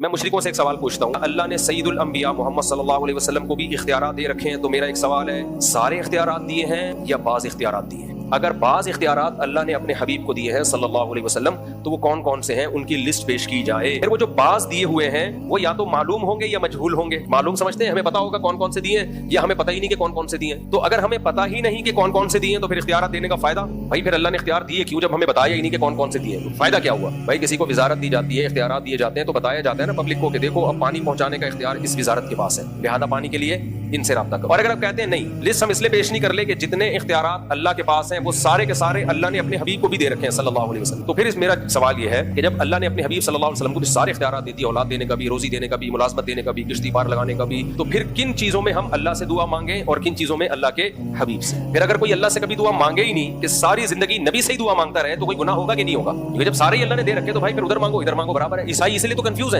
मैं मुशरिकों से एक सवाल पूछता हूँ, अल्लाह ने सय्यदुल अंबिया मोहम्मद सल्लल्लाहु अलैहि वसल्लम को भी इख्तियारात दे रखे हैं, तो मेरा एक सवाल है, सारे इख्तियारात दिए हैं या बाज़ इख्तियारात दिए हैं? अगर बाज़ इख्तियारात अल्लाह ने अपने हबीब को दिए हैं सल्लल्लाहु अलैहि वसल्लम, तो वो कौन कौन से हैं, उनकी लिस्ट पेश की जाए। फिर वो जो बाज़ दिए हुए हैं वो या तो मालूम होंगे या मजहूल होंगे। मालूम समझते हैं, हमें पता होगा कौन कौन से दिए हैं, या हमें पता ही नहीं कि कौन कौन से दिए हैं। तो अगर हमें पता ही नहीं कि कौन कौन से दिए हैं, तो फिर इख्तियारात देने का फायदा? भाई फिर अल्लाह ने इख्तियार दिए क्यों जब हमें बताया ही नहीं कि कौन कौन से दिए हैं? फायदा क्या हुआ? भाई किसी को विजारत दी जाती है, इख्तियारात दिए जाते हैं, तो बताया जाता है ना पब्लिक को कि देखो अब पानी पहुंचाने का इख्तियार इस विजारत के पास है, लिहाजा पानी के लिए इनसे राब्ता करो। और अगर आप कहते हैं नहीं, लिस्ट हम इसलिए पेश नहीं कर ले कि जितने इख्तियारात अल्लाह के पास हैं वो सारे के सारे अल्लाह ने अपने हबीब को भी दे रखे हैं सल्लल्लाहु अलैहि वसल्लम, तो फिर मेरा सवाल यह है कि जब अल्लाह ने अपने हबीब सल्लल्लाहु अलैहि वसल्लम को भी सारे इख्तियारात दे दिए, औलाद देने का भी, रोजी देने का भी, मुलाजमत देने का भी, किश्ती पार लगाने का भी, तो फिर किन चीजों में हम अल्लाह से दुआ मांगे और किन चीजों में अल्लाह के हबीब से? फिर अगर कोई अल्लाह से कभी दुआ मांगे ही नहीं कि सारी जिंदगी नबी से ही दुआ मांगता रहे, तो कोई गुनाह होगा कि नहीं होगा? क्योंकि जब सारे ही अल्लाह ने दे रखे तो भाई फिर उधर मांगो इधर मांगो बराबर है। ईसाई इसलिए तो कंफ्यूज है।